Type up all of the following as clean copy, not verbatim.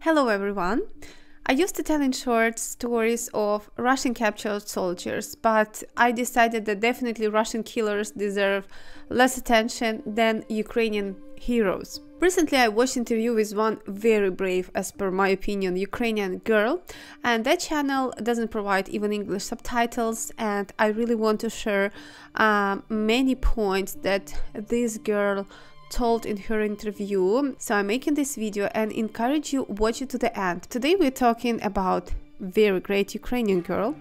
Hello everyone! I used to tell in short stories of Russian captured soldiers, but I decided that definitely Russian killers deserve less attention than Ukrainian heroes. Recently I watched an interview with one very brave, as per my opinion, Ukrainian girl, and that channel doesn't provide even English subtitles, and I really want to share many points that this girl told in her interview. So I'm making this video and encourage you watch it to the end. Today we're talking about very great Ukrainian girl,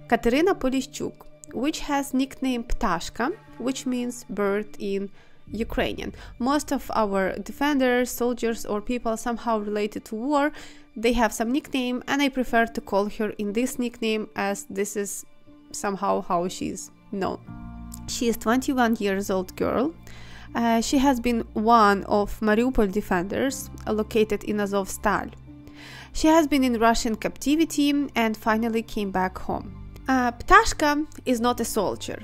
Katerina Polishchuk, which has nickname Ptashka, which means bird in Ukrainian. Most of our defenders, soldiers or people somehow related to war, they have some nickname, and I prefer to call her in this nickname as this is somehow how she's known. She is 21 years old girl. She has been one of MAriupol defenders located in Azovstal. She has been in Russian captivity and finally came back home. Ptashka is not a soldier.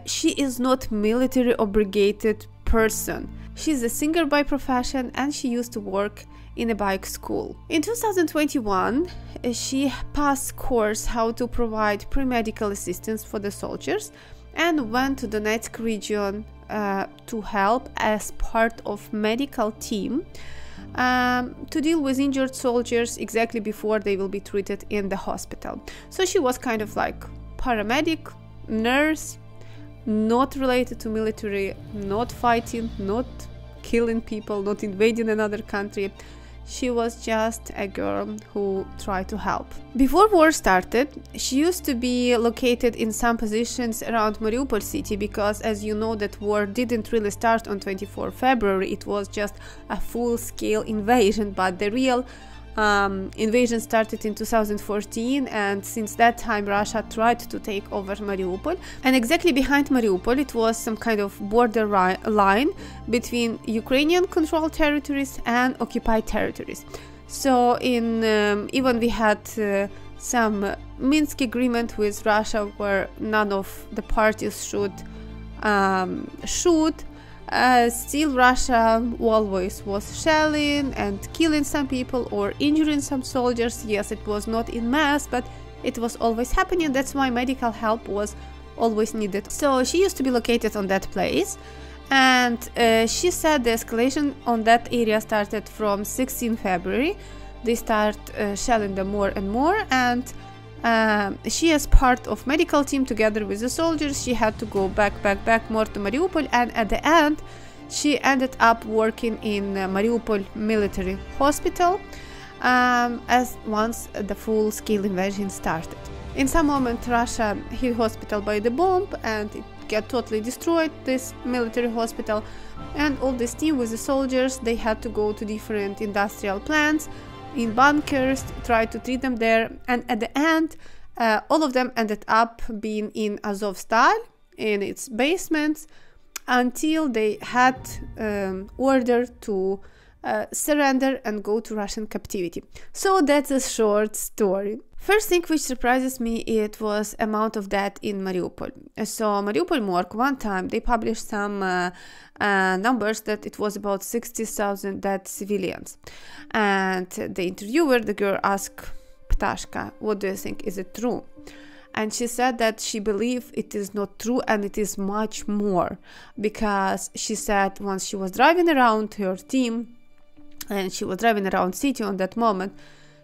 She is not military obligated person. She's a singer by profession and she used to work in a bike school. In 2021, she passed course how to provide pre-medical assistance for the soldiers and went to the Donetsk region to help as part of medical team to deal with injured soldiers exactly before they will be treated in the hospital. So she was kind of like paramedic, nurse, not related to military, not fighting, not killing people, not invading another country. She was just a girl who tried to help. Before war started, she used to be located in some positions around Mariupol city because, as you know, that war didn't really start on 24 February. It was just a full-scale invasion, but the real invasion started in 2014, and since that time Russia tried to take over Mariupol. And exactly behind Mariupol it was some kind of border line between Ukrainian controlled territories and occupied territories. So even we had some Minsk agreement with Russia where none of the parties should shoot. Still Russia always was shelling and killing some people or injuring some soldiers. Yes, it was not in mass, but it was always happening. That's why medical help was always needed. So she used to be located on that place, and she said the escalation on that area started from 16 February. They start shelling them more and more, and she, as part of medical team together with the soldiers, she had to go back more to Mariupol, and at the end she ended up working in Mariupol military hospital as once the full-scale invasion started. In some moment Russia hit hospital by the bomb and it got totally destroyed, this military hospital, and all this team with the soldiers, they had to go to different industrial plants in bunkers, try to treat them there, and at the end all of them ended up being in Azovstal, in its basements, until they had order to surrender and go to Russian captivity. So that's a short story. First thing which surprises me, it was amount of death in Mariupol. So Mariupol morgue, one time they published some numbers that it was about 60,000 dead civilians. And the interviewer, the girl, asked Ptashka, what do you think, is it true? And she said that she believes it is not true and it is much more, because she said once she was driving around her team and she was driving around city on that moment,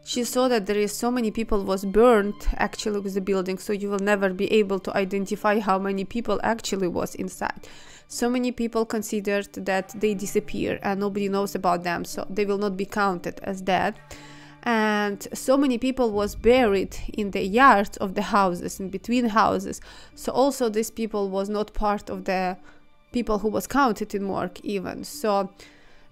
she saw that there is so many people was burned actually with the building, so you will never be able to identify how many people actually was inside. So many people considered that they disappear and nobody knows about them, so they will not be counted as dead. And so many people was buried in the yards of the houses, in between houses, so also these people was not part of the people who was counted in morgue even. So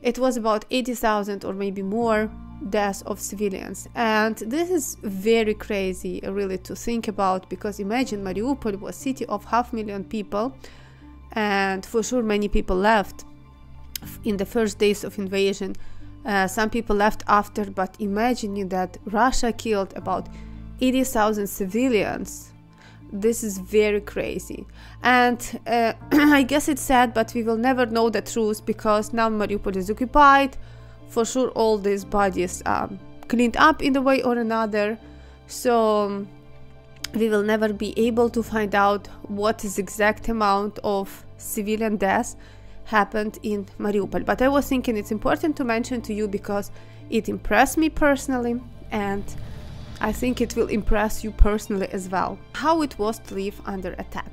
it was about 80,000 or maybe more deaths of civilians, and this is very crazy really to think about, because imagine Mariupol was a city of 500,000 people, and for sure many people left in the first days of invasion. Some people left after, but imagining that Russia killed about 80,000 civilians, this is very crazy. And I guess it's sad, but we will never know the truth, because now Mariupol is occupied. For sure all these bodies cleaned up in a way or another. So we will never be able to find out what is the exact amount of civilian deaths happened in Mariupol. But I was thinking it's important to mention to you because it impressed me personally, and I think it will impress you personally as well, how it was to live under attack.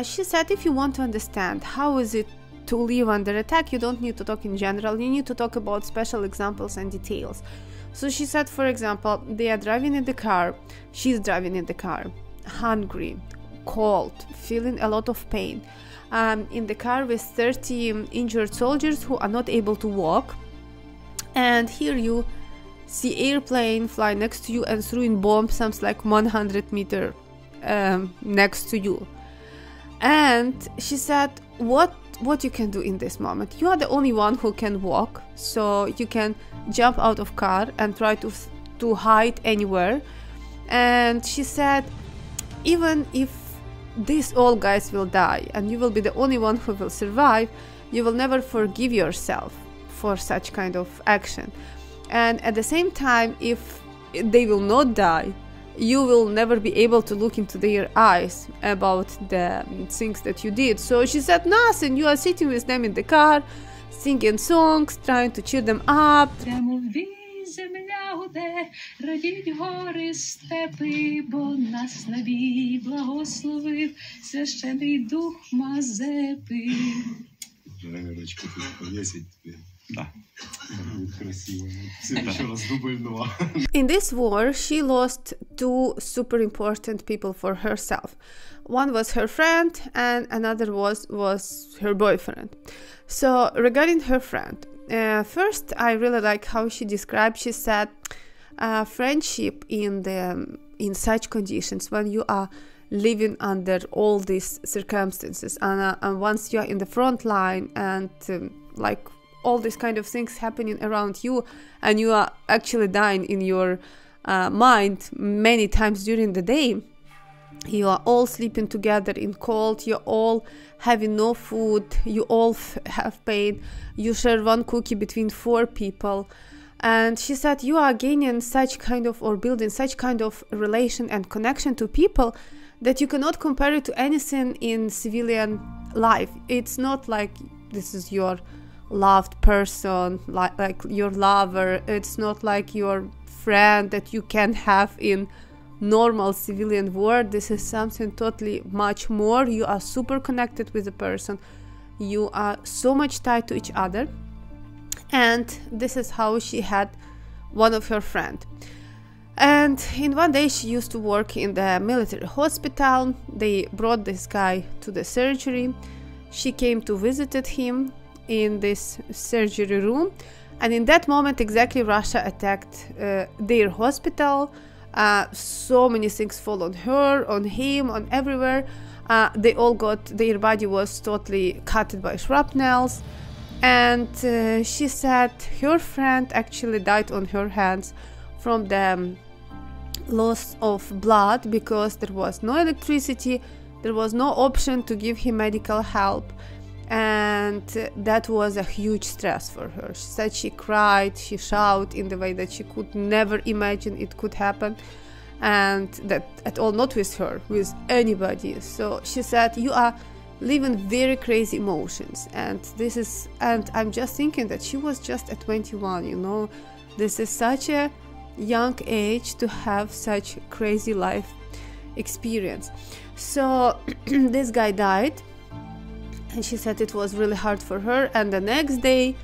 She said if you want to understand how is it to live under attack, you don't need to talk in general, you need to talk about special examples and details. So she said, for example, they are driving in the car, she's driving in the car, hungry, cold, feeling a lot of pain, in the car with 30 injured soldiers who are not able to walk, and here you see airplane fly next to you and throwing bomb something like 100 meters next to you. And she said, what you can do in this moment? You are the only one who can walk, so you can jump out of car and try to hide anywhere. And she said, even if these all guys will die and you will be the only one who will survive, you will never forgive yourself for such kind of action. And at the same time, if they will not die, you will never be able to look into their eyes about the things that you did. So she said, nothing, you are sitting with them in the car, singing songs, trying to cheer them up. In this war, she lost two super important people for herself. One was her friend and another was her boyfriend. So regarding her friend, first I really like how she described. She said, friendship in such conditions, when you are living under all these circumstances, and once you are in the front line and like all these kind of things happening around you, and you are actually dying in your mind many times during the day, you are all sleeping together in cold, you're all having no food, you all have pain, you share one cookie between 4 people. And she said you are gaining such kind of, or building such kind of relation and connection to people that you cannot compare it to anything in civilian life. It's not like this is your loved person, like your lover. It's not like your friend that you can have in normal civilian world. This is something totally much more. You are super connected with the person. You are so much tied to each other. And this is how she had one of her friends. And in one day she used to work in the military hospital. They brought this guy to the surgery. She came to visit him in this surgery room, and in that moment exactly Russia attacked their hospital. So many things fall on her, on him, on everywhere. They all got, their body was totally cut by shrapnels. And she said her friend actually died on her hands from the loss of blood, because there was no electricity, there was no option to give him medical help, and that was a huge stress for her. She said she cried, she shouted in the way that she could never imagine it could happen, and that at all not with her, with anybody. So she said you are living very crazy emotions, and this is, and I'm just thinking that she was just at 21, you know, this is such a young age to have such crazy life experience. So this guy died, and she said it was really hard for her. And the next day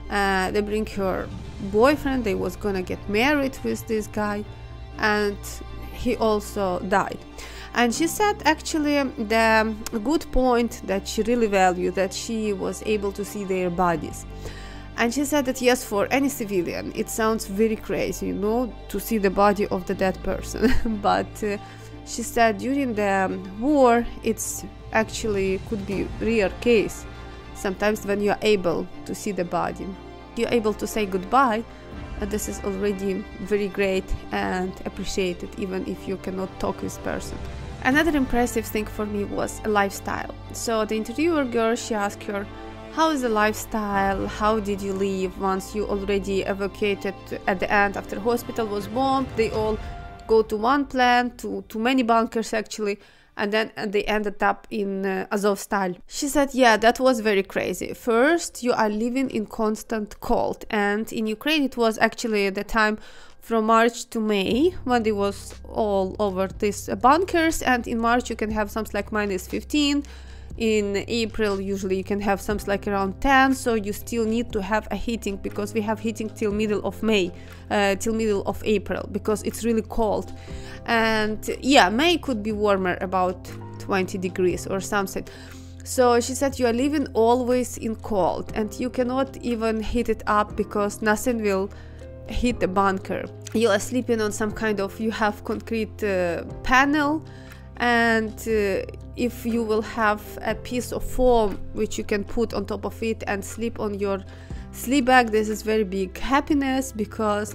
they bring her boyfriend, they was gonna get married with this guy, and he also died. And she said actually the good point that she really valued, that she was able to see their bodies. And she said that yes, for any civilian it sounds very crazy, you know, to see the body of the dead person. But she said during the war it's actually could be rare case sometimes when you are able to see the body, you're able to say goodbye, and this is already very great and appreciated, even if you cannot talk with person. Another impressive thing for me was a lifestyle. So the interviewer girl, she asked her, how is the lifestyle, how did you live once you already evacuated at the end after hospital was bombed. They all go to one plant, to many bunkers actually, and then they ended up in Azovstal. She said, yeah, that was very crazy. First, you are living in constant cold, and in Ukraine it was actually the time from March to May when it was all over these bunkers, and in March you can have something like -15. In April usually you can have something like around 10, so you still need to have a heating, because we have heating till middle of May, till middle of April, because it's really cold. And yeah, May could be warmer, about 20 degrees or something. So she said you are living always in cold, and you cannot even heat it up because nothing will heat the bunker. You are sleeping on some kind of, you have concrete panel, and if you will have a piece of foam which you can put on top of it and sleep on your sleep bag, this is very big happiness, because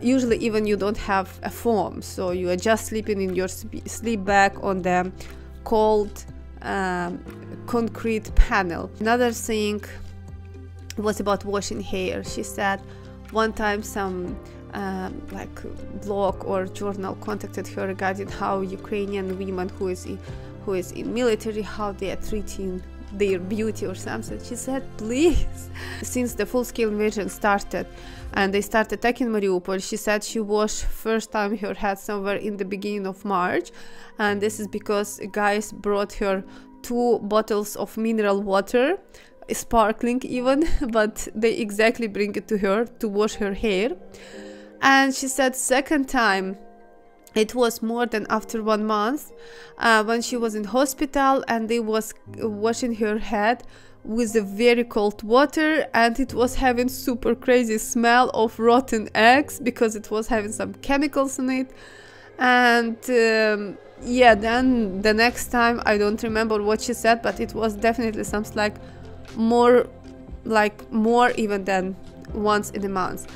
usually even you don't have a foam, so you are just sleeping in your sleep bag on the cold concrete panel. Another thing was about washing hair. She said one time some like blog or journal contacted her regarding how Ukrainian women who is in military, how they are treating their beauty or something. She said, please, since the full-scale invasion started and they started attacking Mariupol, she said she washed first time her head somewhere in the beginning of March, and this is because guys brought her 2 bottles of mineral water, sparkling even, but they exactly bring it to her to wash her hair. And she said second time it was more than after 1 month, when she was in hospital, and they was washing her head with a very cold water, and it was having super crazy smell of rotten eggs because it was having some chemicals in it. And yeah, then the next time I don't remember what she said, but it was definitely something like more even than once in a month.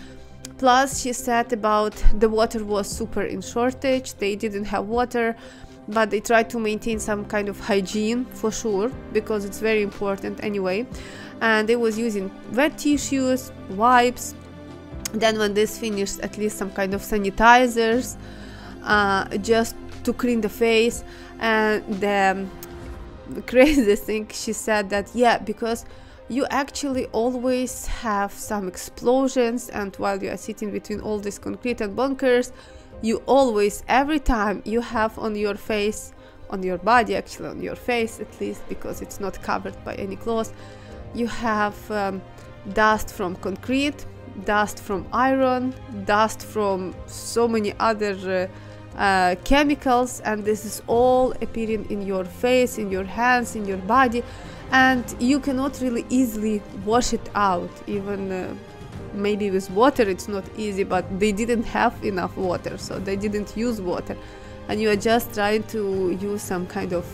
Plus, she said about the water was super in shortage, they didn't have water, but they tried to maintain some kind of hygiene for sure, because it's very important anyway. And they was using wet tissues, wipes, then when this finished, at least some kind of sanitizers, just to clean the face. And the crazy thing, she said that, yeah, because you actually always have some explosions, and while you are sitting between all this concrete and bunkers, you always, every time you have on your face, on your body, actually on your face at least, because it's not covered by any clothes, you have dust from concrete, dust from iron, dust from so many other chemicals, and this is all appearing in your face, in your hands, in your body, and you cannot really easily wash it out. Even maybe with water it's not easy, but they didn't have enough water, so they didn't use water, and you are just trying to use some kind of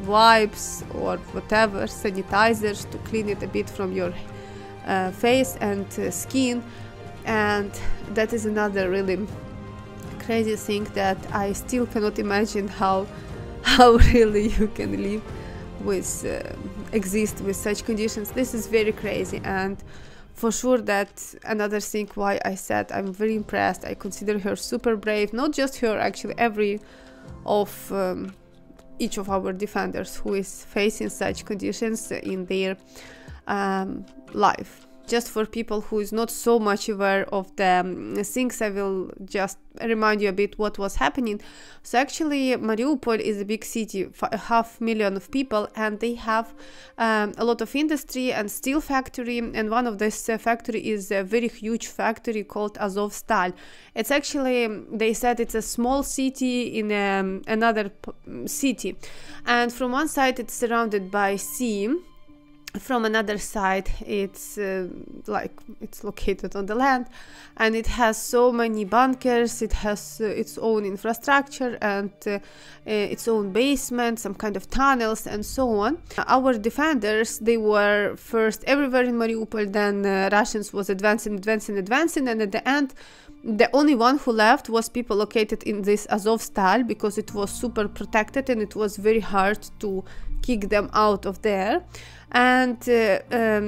wipes or whatever, sanitizers, to clean it a bit from your face and skin. And that is another really crazy thing that I still cannot imagine how really you can live with exist with such conditions. This is very crazy, and for sure that another thing why I said I'm very impressed. I consider her super brave, not just her, actually every of each of our defenders who is facing such conditions in their life. Just for people who is not so much aware of the things, I will just remind you a bit what was happening. So actually Mariupol is a big city, 500,000 of people, and they have a lot of industry and steel factory, and one of this factory is a very huge factory called Azovstal. It's actually, they said it's a small city in another city, and from one side it's surrounded by sea. From another side it's it's located on the land, and it has so many bunkers, it has its own infrastructure and its own basement, some kind of tunnels and so on. Our defenders, they were first everywhere in Mariupol, then Russians was advancing, and at the end The only one who left was people located in this Azovstal, because it was super protected and it was very hard to kick them out of there. And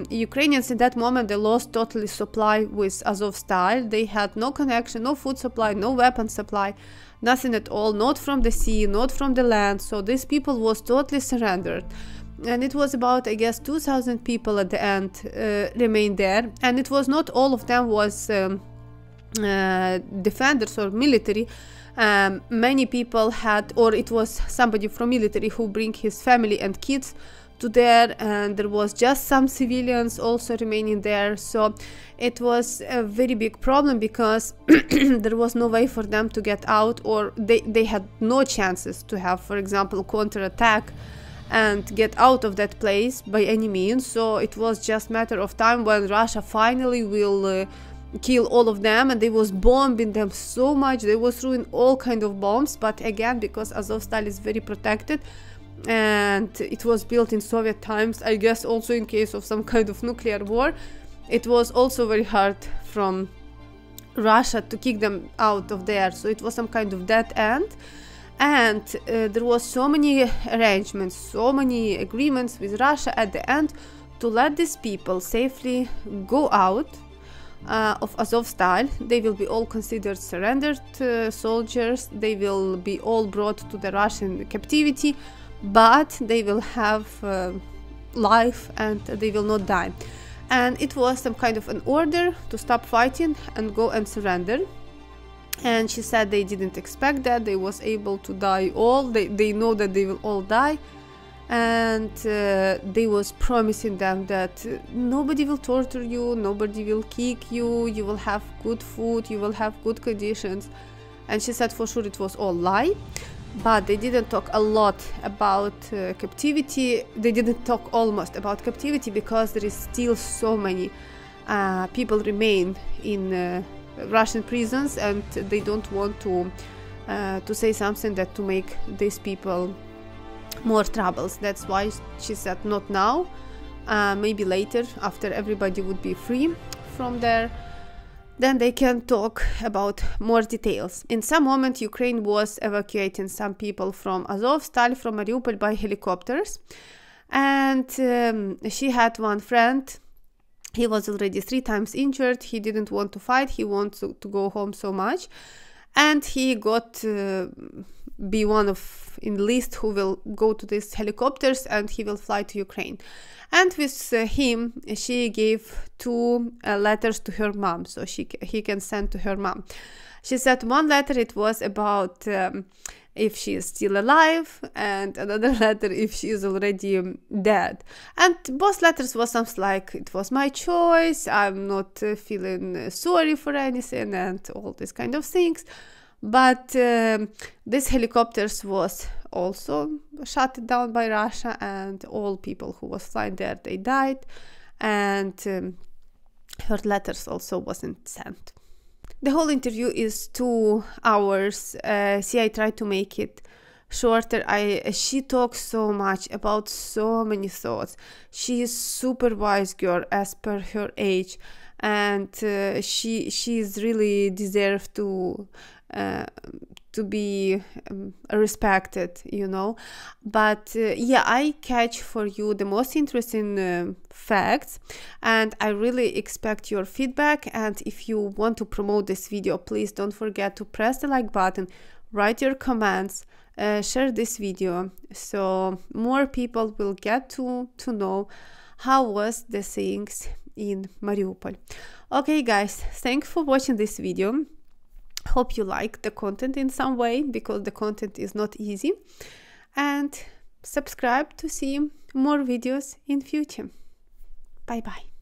Ukrainians in that moment, they lost totally supply with Azovstal. They had no connection, no food supply, no weapon supply, nothing at all, not from the sea, not from the land. So these people was totally surrendered. And it was about, I guess, 2,000 people at the end remained there. And it was not all of them was defenders or military. Many people had, or it was somebody from military who bring his family and kids to there, and there was just some civilians also remaining there. So it was a very big problem, because there was no way for them to get out, or they had no chances to have, for example, counterattack and get out of that place by any means. So it was just matter of time when Russia finally will kill all of them, and they was bombing them so much, they was throwing all kind of bombs. But again, because Azovstal is very protected and it was built in Soviet times, I guess also in case of some kind of nuclear war, it was also very hard from Russia to kick them out of there. So it was some kind of dead end. And there was so many arrangements, so many agreements with Russia at the end to let these people safely go out of Azovstal. They will be all considered surrendered soldiers. They will be all brought to the Russian captivity, but they will have life and they will not die. And it was some kind of an order to stop fighting and go and surrender. And she said they didn't expect that. They was able to die all. They know that they will all die. And they was promising them that nobody will torture you, nobody will kick you, you will have good food, you will have good conditions. And she said for sure it was all lie. But they didn't talk a lot about captivity. They didn't talk almost about captivity, because there is still so many people remain in Russian prisons, and they don't want to say something that to make these people more troubles. That's why she said not now, maybe later, after everybody would be free from there. Then they can talk about more details. In some moment, Ukraine was evacuating some people from Azovstal, from Mariupol, by helicopters. And she had one friend. He was already 3 times injured. He didn't want to fight. He wanted to go home so much. And he got be one of in the list who will go to these helicopters, and he will fly to Ukraine. And with him, she gave 2 letters to her mom, so he can send to her mom. She said one letter, it was about if she is still alive, and another letter if she is already dead. And both letters was something like, it was my choice, I'm not feeling sorry for anything, and all these kind of things. But these helicopters was also shut down by Russia, and all people who was flying there, they died, and her letters also wasn't sent. The whole interview is 2 hours. See, I tried to make it shorter. She talks so much about so many thoughts. She is super wise girl as per her age, and she is really deserved to be respected, you know. But yeah, I catch for you the most interesting facts, and I really expect your feedback. And if you want to promote this video, please don't forget to press the like button, write your comments, share this video, so more people will get to know how was the things in Mariupol. Okay guys, thanks for watching this video. Hope you like the content in some way, because the content is not easy. And subscribe to see more videos in future. Bye bye.